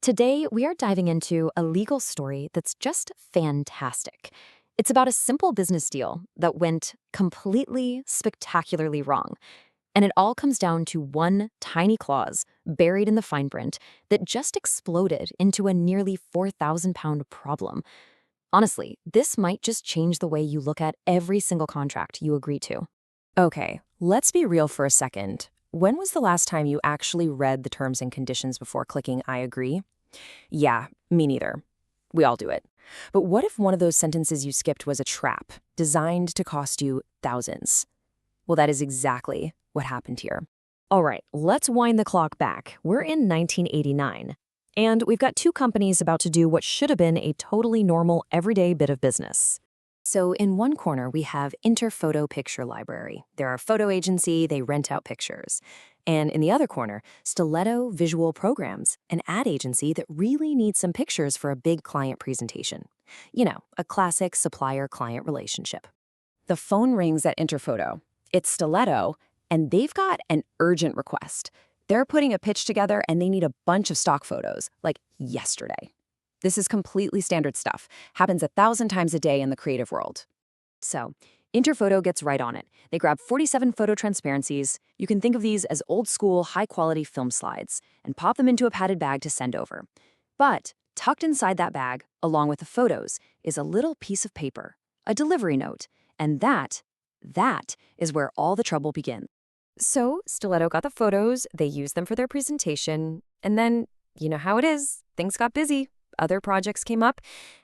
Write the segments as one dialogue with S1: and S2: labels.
S1: Today, we are diving into a legal story that's just fantastic. It's about a simple business deal that went completely spectacularly wrong. And it all comes down to one tiny clause buried in the fine print that just exploded into a nearly 4,000-pound problem. Honestly, this might just change the way you look at every single contract you agree to.
S2: Okay, let's be real for a second. When was the last time you actually read the terms and conditions before clicking I agree? Yeah, me neither. We all do it. But what if one of those sentences you skipped was a trap, designed to cost you thousands? Well, that is exactly what happened here.
S1: All right, let's wind the clock back. We're in 1989. And we've got two companies about to do what should have been a totally normal, everyday bit of business.
S2: So in one corner, we have Interphoto Picture Library. They're a photo agency, they rent out pictures. And in the other corner, Stiletto Visual Programs, an ad agency that really needs some pictures for a big client presentation. You know, a classic supplier-client relationship. The phone rings at Interphoto. It's Stiletto, and they've got an urgent request. They're putting a pitch together and they need a bunch of stock photos, like yesterday. This is completely standard stuff. Happens 1,000 times a day in the creative world. So, Interphoto gets right on it. They grab 47 photo transparencies. You can think of these as old-school, high-quality film slides, and pop them into a padded bag to send over. But tucked inside that bag, along with the photos, is a little piece of paper, a delivery note, and that is where all the trouble begins. So, Stiletto got the photos, they used them for their presentation, and then, you know how it is, things got busy. Other projects came up,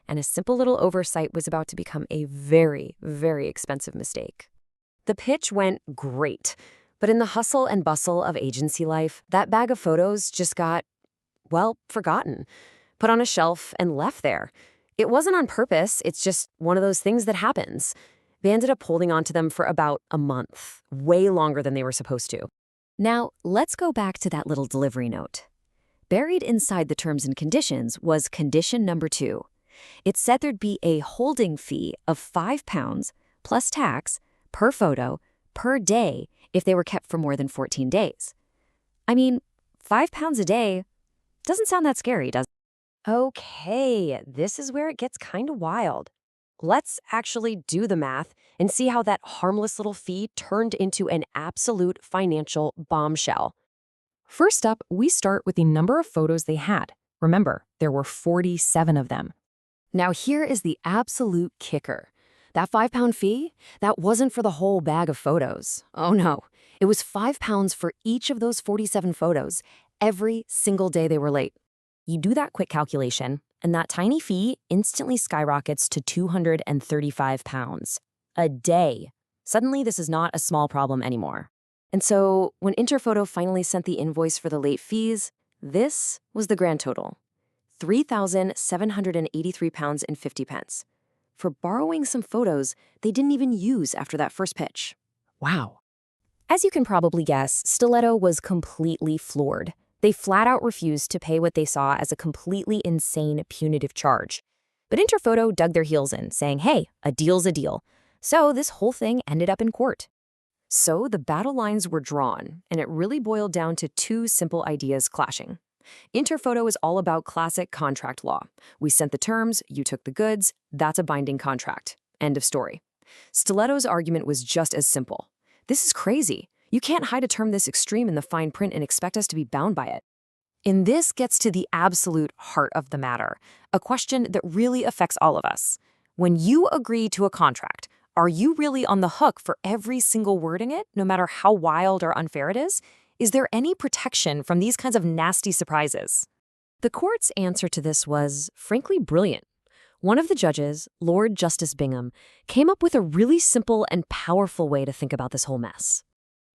S2: and a simple little oversight was about to become a very, very expensive mistake. The pitch went great, but in the hustle and bustle of agency life, that bag of photos just got, well, forgotten, put on a shelf and left there. It wasn't on purpose, it's just one of those things that happens. They ended up holding on to them for about a month, way longer than they were supposed to. Now, let's go back to that little delivery note. Buried inside the terms and conditions was condition number 2. It said there'd be a holding fee of £5 plus tax per photo per day if they were kept for more than 14 days. I mean, £5 a day doesn't sound that scary, does it? Okay, this is where it gets kind of wild. Let's actually do the math and see how that harmless little fee turned into an absolute financial bombshell. First up, we start with the number of photos they had. Remember, there were 47 of them. Now here is the absolute kicker. That £5 fee, that wasn't for the whole bag of photos. Oh no, it was £5 for each of those 47 photos, every single day they were late. You do that quick calculation, and that tiny fee instantly skyrockets to £235 a day. Suddenly, this is not a small problem anymore. And so, when Interphoto finally sent the invoice for the late fees, this was the grand total: £3,783.50 for borrowing some photos they didn't even use after that first pitch. Wow. As you can probably guess, Stiletto was completely floored. They flat out refused to pay what they saw as a completely insane punitive charge. But Interphoto dug their heels in, saying, hey, a deal's a deal. So this whole thing ended up in court. So the battle lines were drawn, and it really boiled down to two simple ideas clashing. Interphoto is all about classic contract law. We sent the terms, you took the goods, that's a binding contract. End of story. Stiletto's argument was just as simple. This is crazy. You can't hide a term this extreme in the fine print and expect us to be bound by it. And this gets to the absolute heart of the matter, a question that really affects all of us. When you agree to a contract, are you really on the hook for every single word in it, no matter how wild or unfair it is? Is there any protection from these kinds of nasty surprises? The court's answer to this was, frankly, brilliant. One of the judges, Lord Justice Bingham, came up with a really simple and powerful way to think about this whole mess.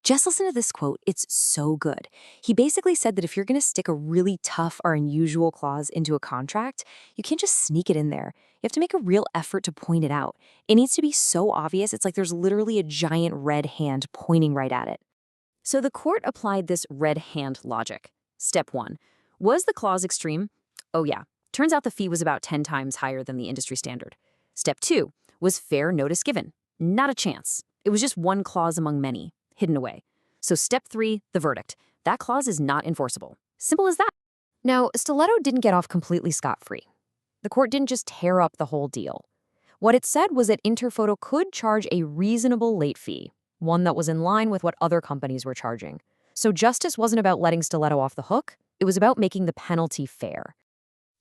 S2: Just listen to this quote, it's so good. He basically said that if you're going to stick a really tough or unusual clause into a contract, you can't just sneak it in there. You have to make a real effort to point it out. It needs to be so obvious, it's like there's literally a giant red hand pointing right at it. So the court applied this red hand logic. Step 1. Was the clause extreme? Oh yeah. Turns out the fee was about 10 times higher than the industry standard. Step 2. Was fair notice given? Not a chance. It was just one clause among many, hidden away. So step 3, the verdict. That clause is not enforceable. Simple as that.
S1: Now, Stiletto didn't get off completely scot-free. The court didn't just tear up the whole deal. What it said was that Interphoto could charge a reasonable late fee, one that was in line with what other companies were charging. So justice wasn't about letting Stiletto off the hook, it was about making the penalty fair.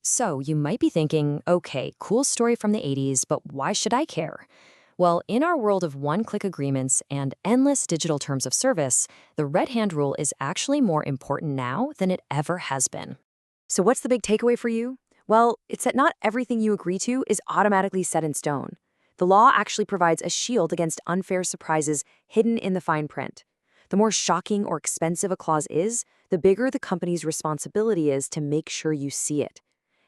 S1: So you might be thinking, okay, cool story from the 80s, but why should I care? Well, in our world of one-click agreements and endless digital terms of service, the red hand rule is actually more important now than it ever has been. So what's the big takeaway for you? Well, it's that not everything you agree to is automatically set in stone. The law actually provides a shield against unfair surprises hidden in the fine print. The more shocking or expensive a clause is, the bigger the company's responsibility is to make sure you see it.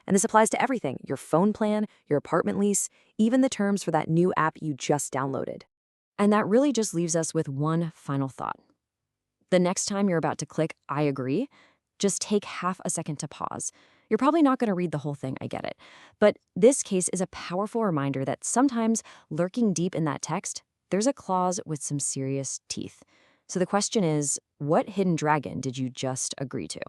S1: And this applies to everything: your phone plan, your apartment lease, even the terms for that new app you just downloaded. And that really just leaves us with one final thought. The next time you're about to click I agree, just take half a second to pause. You're probably not going to read the whole thing, I get it. But this case is a powerful reminder that sometimes lurking deep in that text, there's a clause with some serious teeth. So the question is, what hidden dragon did you just agree to?